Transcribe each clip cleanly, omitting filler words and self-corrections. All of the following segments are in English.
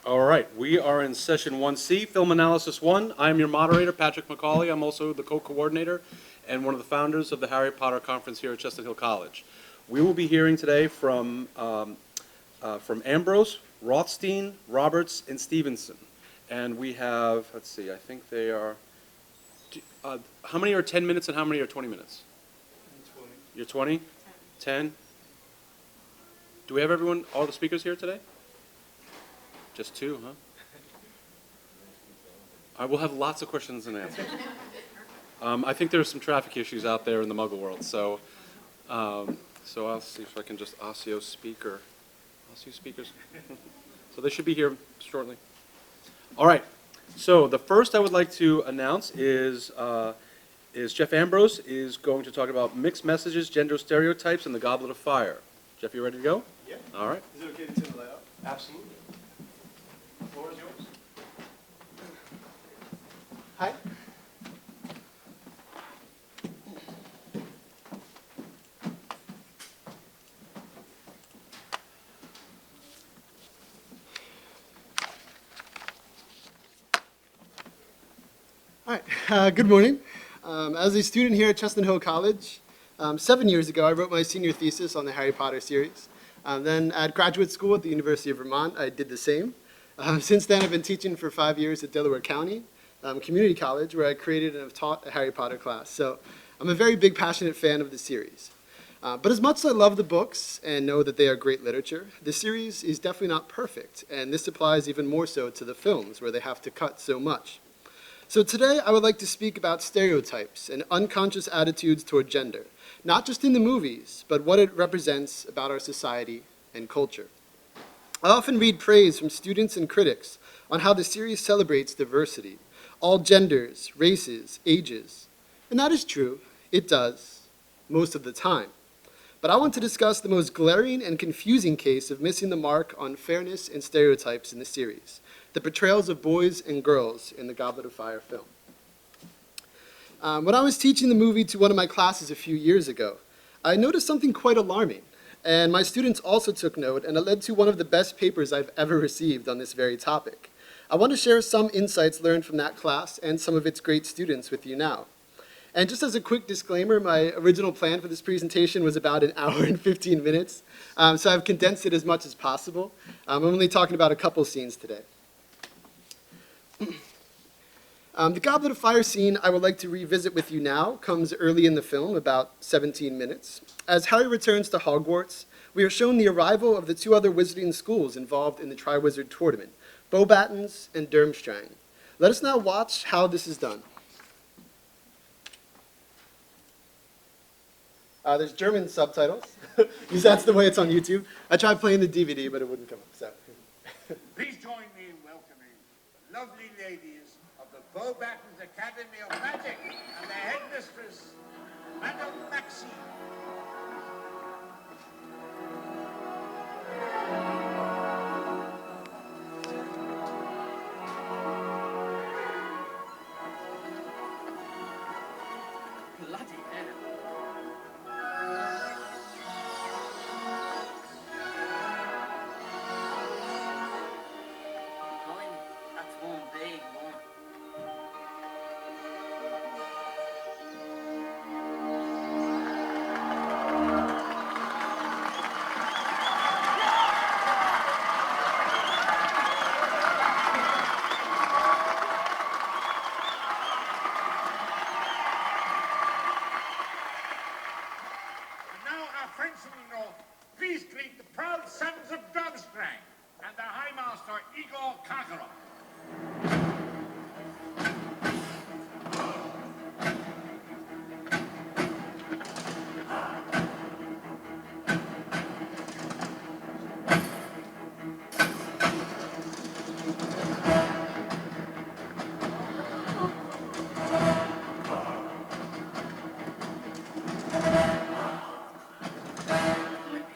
All right, we are in session 1C, Film Analysis 1. I am your moderator, Patrick McCauley. I'm also the co-coordinator and one of the founders of the Harry Potter Conference here at Chestnut Hill College. We will be hearing today from Ambrose, Rothstein, Roberts, and Stevenson. And we have, let's see, I think they are, how many are 10 minutes and how many are 20 minutes? 20. You're 20? 10? Do we have everyone, all the speakers here today? Just two, huh? I will have lots of questions and answers. I think there's some traffic issues out there in the Muggle world, so I'll see if I can just Osseo speakers. So they should be here shortly. All right. So the first I would like to announce is Jeff Ambrose is going to talk about mixed messages, gender stereotypes, and the Goblet of Fire. Jeff, you ready to go? Yeah. All right. Is it okay to turn the light up? Absolutely. The floor is yours. Hi. All right. Good morning. As a student here at Chestnut Hill College, 7 years ago, I wrote my senior thesis on the Harry Potter series. Then at graduate school at the University of Vermont, I did the same. Since then, I've been teaching for 5 years at Delaware County Community College, where I created and have taught a Harry Potter class. So I'm a very big, passionate fan of the series. But as much as I love the books and know that they are great literature, the series is definitely not perfect. And this applies even more so to the films, where they have to cut so much. So today, I would like to speak about stereotypes and unconscious attitudes toward gender, not just in the movies, but what it represents about our society and culture. I often read praise from students and critics on how the series celebrates diversity, all genders, races, ages. And that is true. It does, most of the time. But I want to discuss the most glaring and confusing case of missing the mark on fairness and stereotypes in the series, the portrayals of boys and girls in the Goblet of Fire film. When I was teaching the movie to one of my classes a few years ago, I noticed something quite alarming. And my students also took note, and it led to one of the best papers I've ever received on this very topic. I want to share some insights learned from that class and some of its great students with you now. And just as a quick disclaimer, my original plan for this presentation was about an hour and 15 minutes, so I've condensed it as much as possible. I'm only talking about a couple scenes today. The Goblet of Fire scene I would like to revisit with you now comes early in the film, about 17 minutes. As Harry returns to Hogwarts, we are shown the arrival of the two other wizarding schools involved in the Triwizard Tournament, Beauxbatons and Durmstrang. Let us now watch how this is done. There's German subtitles, because that's the way it's on YouTube. I tried playing the DVD, but it wouldn't come up, so. Please join me in welcoming the lovely ladies of the Beauxbatons Academy of Magic and their headmistress, Madame Maxime. Bloody hell. Blimey, that's one big one. And now our friends from the north, please greet the proud sons of Durmstrang and the High Master Igor Karkaroff.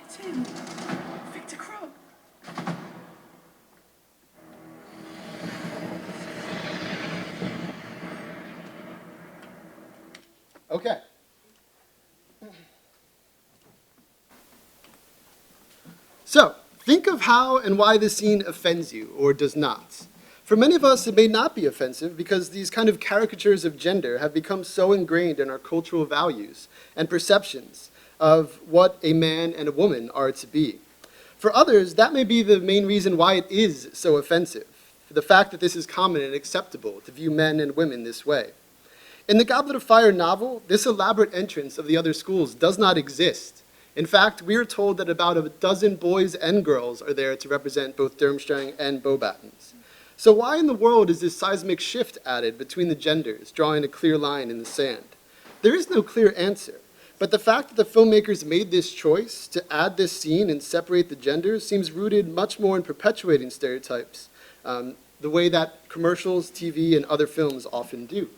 It's him. Victor Crumb. Think of how and why this scene offends you or does not. For many of us, it may not be offensive because these kind of caricatures of gender have become so ingrained in our cultural values and perceptions of what a man and a woman are to be. For others, that may be the main reason why it is so offensive, the fact that this is common and acceptable to view men and women this way. In the Goblet of Fire novel, this elaborate entrance of the other schools does not exist. In fact, we are told that about a dozen boys and girls are there to represent both Durmstrang and Beauxbatons. So why in the world is this seismic shift added between the genders, drawing a clear line in the sand? There is no clear answer, but the fact that the filmmakers made this choice to add this scene and separate the genders seems rooted much more in perpetuating stereotypes, the way that commercials, TV, and other films often do.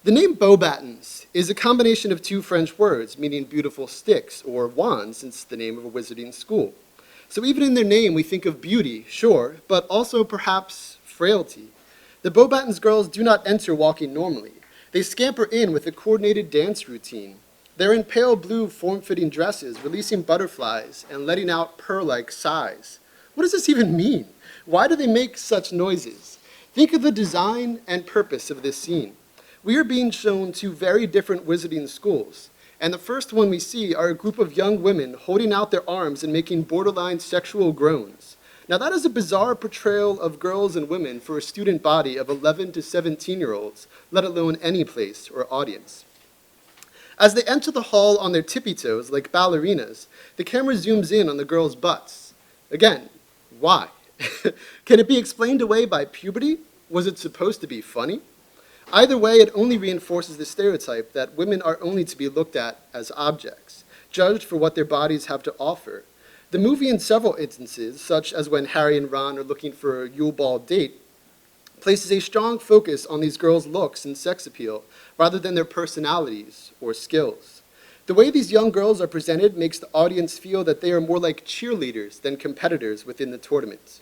The name Beauxbatons is a combination of two French words meaning beautiful sticks, or wands, since the name of a wizarding school. So even in their name, we think of beauty, sure, but also perhaps frailty. The Beauxbatons girls do not enter walking normally. They scamper in with a coordinated dance routine. They're in pale blue form-fitting dresses, releasing butterflies and letting out purr-like sighs. What does this even mean? Why do they make such noises? Think of the design and purpose of this scene. We are being shown two very different wizarding schools. And the first one we see are a group of young women holding out their arms and making borderline sexual groans. Now that is a bizarre portrayal of girls and women for a student body of 11 to 17-year-olds, let alone any place or audience. As they enter the hall on their tippy toes like ballerinas, the camera zooms in on the girls' butts. Again, why? Can it be explained away by puberty? Was it supposed to be funny? Either way, it only reinforces the stereotype that women are only to be looked at as objects, judged for what their bodies have to offer. The movie, in several instances, such as when Harry and Ron are looking for a Yule Ball date, places a strong focus on these girls' looks and sex appeal, rather than their personalities or skills. The way these young girls are presented makes the audience feel that they are more like cheerleaders than competitors within the tournament.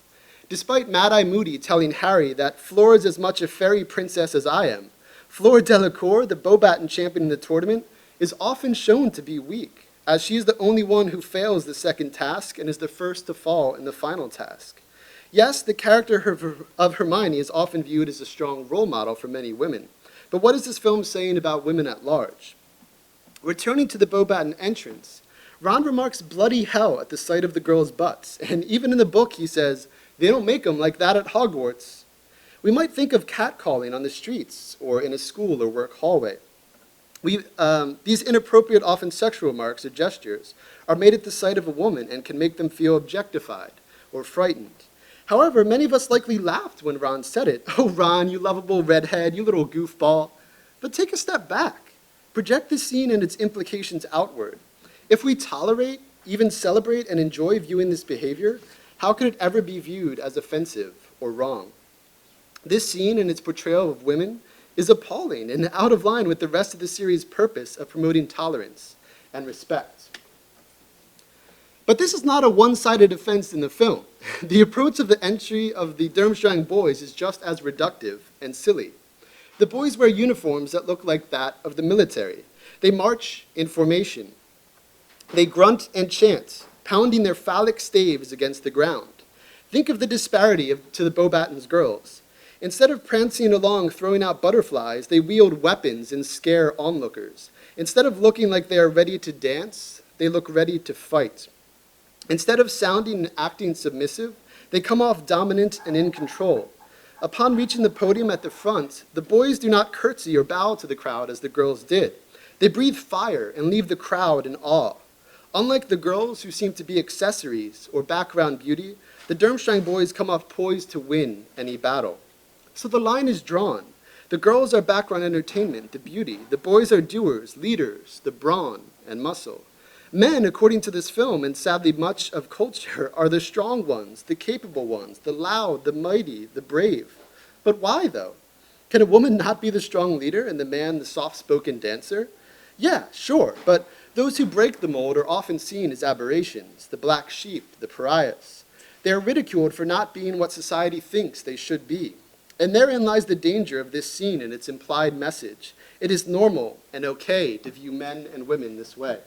Despite Mad-Eye Moody telling Harry that Fleur is as much a fairy princess as I am, Fleur Delacour, the Beauxbaton champion in the tournament, is often shown to be weak, as she is the only one who fails the second task and is the first to fall in the final task. Yes, the character of Hermione is often viewed as a strong role model for many women, but what is this film saying about women at large? Returning to the Beauxbaton entrance, Ron remarks bloody hell at the sight of the girls' butts, and even in the book he says, "They don't make them like that at Hogwarts." We might think of catcalling on the streets or in a school or work hallway. These inappropriate, often sexual remarks or gestures are made at the sight of a woman and can make them feel objectified or frightened. However, many of us likely laughed when Ron said it. "Oh, Ron, you lovable redhead, you little goofball." But take a step back. Project this scene and its implications outward. If we tolerate, even celebrate, and enjoy viewing this behavior, how could it ever be viewed as offensive or wrong? This scene and its portrayal of women is appalling and out of line with the rest of the series' purpose of promoting tolerance and respect. But this is not a one-sided offense in the film. The approach of the entry of the Durmstrang boys is just as reductive and silly. The boys wear uniforms that look like that of the military. They march in formation. They grunt and chant, pounding their phallic staves against the ground. Think of the disparity to the Beauxbatons girls. Instead of prancing along throwing out butterflies, they wield weapons and scare onlookers. Instead of looking like they are ready to dance, they look ready to fight. Instead of sounding and acting submissive, they come off dominant and in control. Upon reaching the podium at the front, the boys do not curtsy or bow to the crowd as the girls did. They breathe fire and leave the crowd in awe. Unlike the girls, who seem to be accessories or background beauty, the Durmstrang boys come off poised to win any battle. So the line is drawn. The girls are background entertainment, the beauty. The boys are doers, leaders, the brawn and muscle. Men, according to this film, and sadly much of culture, are the strong ones, the capable ones, the loud, the mighty, the brave. But why, though? Can a woman not be the strong leader and the man the soft-spoken dancer? Yeah, sure, but those who break the mold are often seen as aberrations, the black sheep, the pariahs. They are ridiculed for not being what society thinks they should be. And therein lies the danger of this scene and its implied message. It is normal and okay to view men and women this way.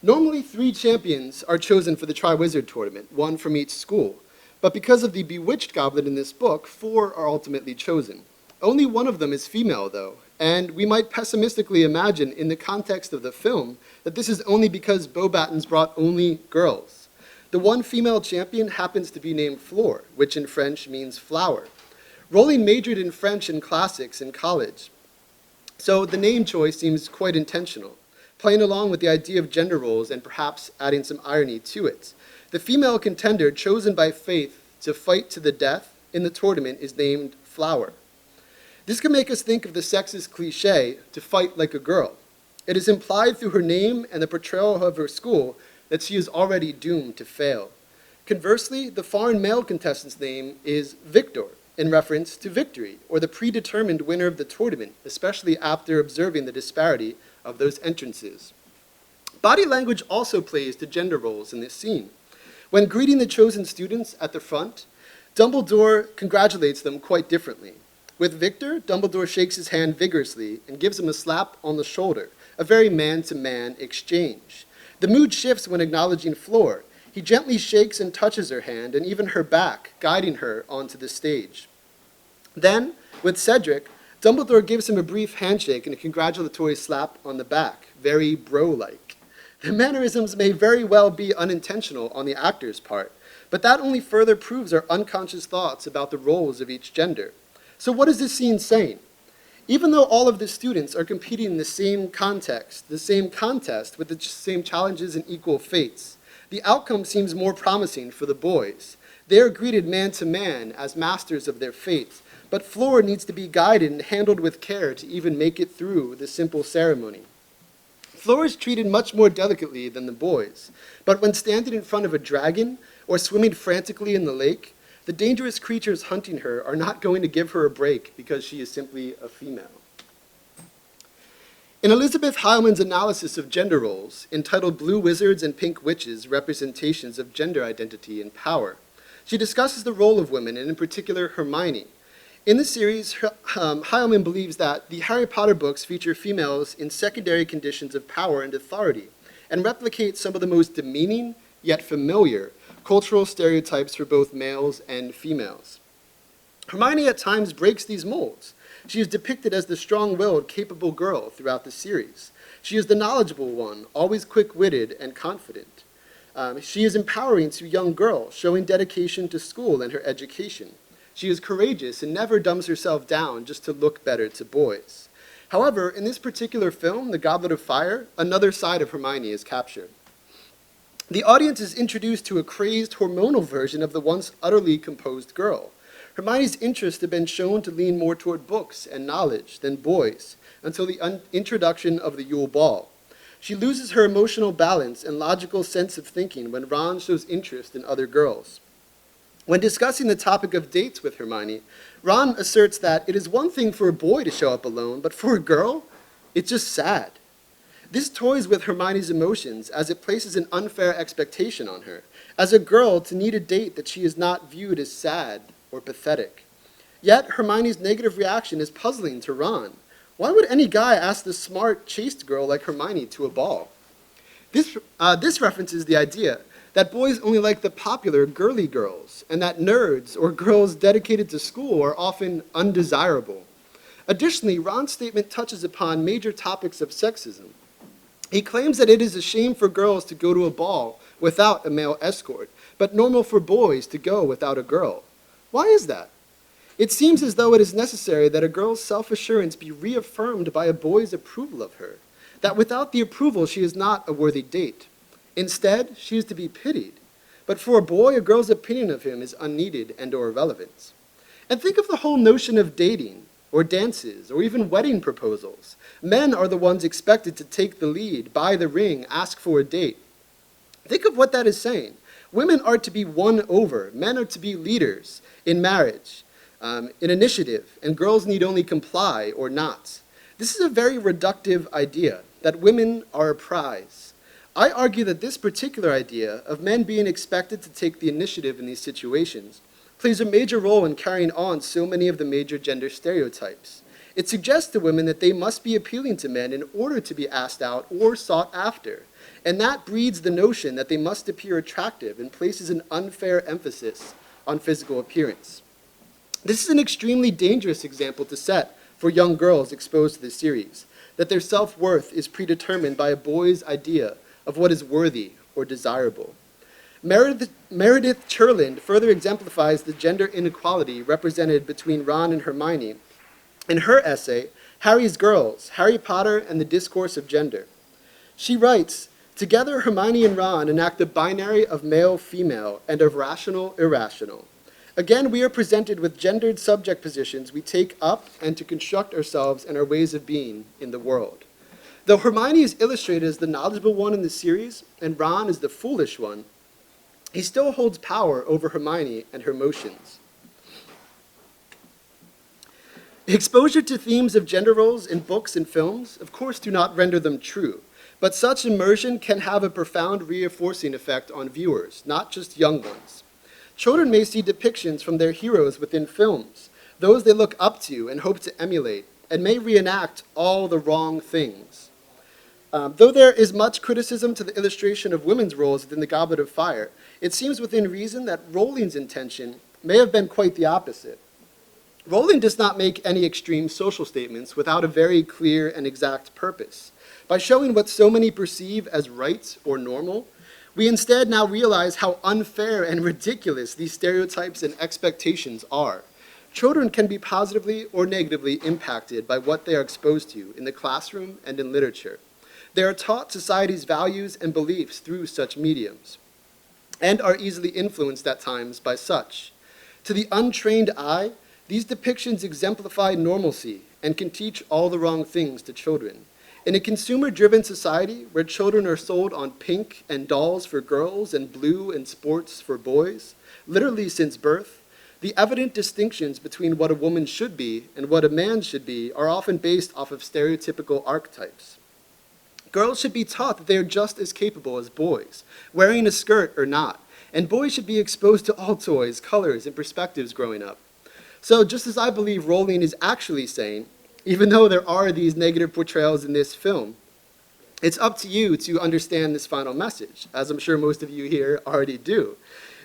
Normally, 3 champions are chosen for the Triwizard Tournament, 1 from each school. But because of the bewitched goblet in this book, 4 are ultimately chosen. Only one of them is female, though, and we might pessimistically imagine in the context of the film that this is only because Beauxbatons brought only girls. The one female champion happens to be named Flore, which in French means flower. Rowling majored in French and classics in college, so the name choice seems quite intentional, playing along with the idea of gender roles and perhaps adding some irony to it. The female contender chosen by Faith to fight to the death in the tournament is named Flower. This can make us think of the sexist cliche, to fight like a girl. It is implied through her name and the portrayal of her school that she is already doomed to fail. Conversely, the foreign male contestant's name is Victor, in reference to victory, or the predetermined winner of the tournament, especially after observing the disparity of those entrances. Body language also plays to gender roles in this scene. When greeting the chosen students at the front, Dumbledore congratulates them quite differently. With Victor, Dumbledore shakes his hand vigorously and gives him a slap on the shoulder, a very man-to-man exchange. The mood shifts when acknowledging Flore. He gently shakes and touches her hand and even her back, guiding her onto the stage. Then, with Cedric, Dumbledore gives him a brief handshake and a congratulatory slap on the back, very bro-like. The mannerisms may very well be unintentional on the actor's part, but that only further proves our unconscious thoughts about the roles of each gender. So what is this scene saying? Even though all of the students are competing in the same context, the same contest with the same challenges and equal fates, the outcome seems more promising for the boys. They are greeted man to man as masters of their fates, but Flore needs to be guided and handled with care to even make it through the simple ceremony. Flore is treated much more delicately than the boys, but when standing in front of a dragon or swimming frantically in the lake, the dangerous creatures hunting her are not going to give her a break because she is simply a female. In Elizabeth Heilman's analysis of gender roles, entitled Blue Wizards and Pink Witches, Representations of Gender Identity and Power, she discusses the role of women, and in particular Hermione. In the series, Heilman believes that the Harry Potter books feature females in secondary conditions of power and authority, and replicate some of the most demeaning, yet familiar, cultural stereotypes for both males and females. Hermione at times breaks these molds. She is depicted as the strong-willed, capable girl throughout the series. She is the knowledgeable one, always quick-witted and confident. She is empowering to young girls, showing dedication to school and her education. She is courageous and never dumbs herself down just to look better to boys. However, in this particular film, The Goblet of Fire, another side of Hermione is captured. The audience is introduced to a crazed hormonal version of the once utterly composed girl. Hermione's interests have been shown to lean more toward books and knowledge than boys until the introduction of the Yule Ball. She loses her emotional balance and logical sense of thinking when Ron shows interest in other girls. When discussing the topic of dates with Hermione, Ron asserts that it is one thing for a boy to show up alone, but for a girl, it's just sad. This toys with Hermione's emotions as it places an unfair expectation on her, as a girl to need a date that she is not viewed as sad or pathetic. Yet Hermione's negative reaction is puzzling to Ron. Why would any guy ask the smart, chaste girl like Hermione to a ball? This references the idea that boys only like the popular, girly girls, and that nerds or girls dedicated to school are often undesirable. Additionally, Ron's statement touches upon major topics of sexism. He claims that it is a shame for girls to go to a ball without a male escort, but normal for boys to go without a girl. Why is that? It seems as though it is necessary that a girl's self-assurance be reaffirmed by a boy's approval of her, that without the approval she is not a worthy date. Instead, she is to be pitied. But for a boy, a girl's opinion of him is unneeded and or irrelevant. And think of the whole notion of dating, or dances, or even wedding proposals. Men are the ones expected to take the lead, buy the ring, ask for a date. Think of what that is saying. Women are to be won over. Men are to be leaders in marriage, in initiative, and girls need only comply or not. This is a very reductive idea, that women are a prize. I argue that this particular idea of men being expected to take the initiative in these situations plays a major role in carrying on so many of the major gender stereotypes. It suggests to women that they must be appealing to men in order to be asked out or sought after. And that breeds the notion that they must appear attractive and places an unfair emphasis on physical appearance. This is an extremely dangerous example to set for young girls exposed to the series, that their self-worth is predetermined by a boy's idea of what is worthy or desirable. Meredith Cherland further exemplifies the gender inequality represented between Ron and Hermione in her essay, Harry's Girls, Harry Potter and the Discourse of Gender. She writes, "Together, Hermione and Ron enact the binary of male-female and of rational-irrational. Again, we are presented with gendered subject positions we take up and to construct ourselves and our ways of being in the world. Though Hermione is illustrated as the knowledgeable one in the series and Ron is the foolish one, he still holds power over Hermione and her emotions. Exposure to themes of gender roles in books and films, of course, do not render them true, but such immersion can have a profound reinforcing effect on viewers, not just young ones. Children may see depictions from their heroes within films, those they look up to and hope to emulate, and may reenact all the wrong things. Though there is much criticism to the illustration of women's roles within the Goblet of Fire, it seems within reason that Rowling's intention may have been quite the opposite. Rowling does not make any extreme social statements without a very clear and exact purpose. By showing what so many perceive as right or normal, we instead now realize how unfair and ridiculous these stereotypes and expectations are. Children can be positively or negatively impacted by what they are exposed to in the classroom and in literature. They are taught society's values and beliefs through such mediums, and are easily influenced at times by such. To the untrained eye, these depictions exemplify normalcy and can teach all the wrong things to children. In a consumer-driven society where children are sold on pink and dolls for girls and blue and sports for boys, literally since birth, the evident distinctions between what a woman should be and what a man should be are often based off of stereotypical archetypes. Girls should be taught that they are just as capable as boys, wearing a skirt or not, and boys should be exposed to all toys, colors, and perspectives growing up. So just as I believe Rowling is actually saying, even though there are these negative portrayals in this film, it's up to you to understand this final message, as I'm sure most of you here already do.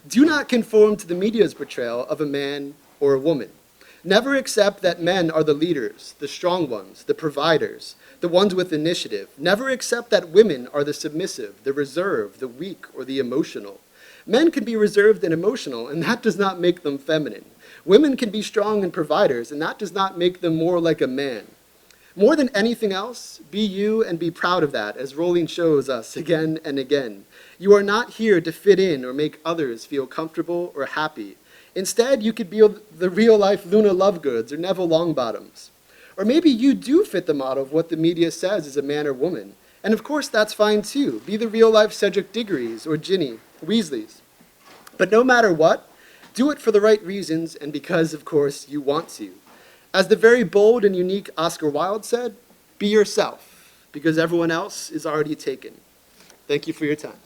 Do not conform to the media's portrayal of a man or a woman. Never accept that men are the leaders, the strong ones, the providers, the ones with initiative. Never accept that women are the submissive, the reserved, the weak, or the emotional. Men can be reserved and emotional, and that does not make them feminine. Women can be strong and providers, and that does not make them more like a man. More than anything else, be you and be proud of that, as Rowling shows us again and again. You are not here to fit in or make others feel comfortable or happy. Instead, you could be the real-life Luna Lovegoods or Neville Longbottoms. Or maybe you do fit the model of what the media says is a man or woman. And of course, that's fine too. Be the real-life Cedric Diggory's or Ginny Weasley's. But no matter what, do it for the right reasons and because, of course, you want to. As the very bold and unique Oscar Wilde said, be yourself, because everyone else is already taken. Thank you for your time.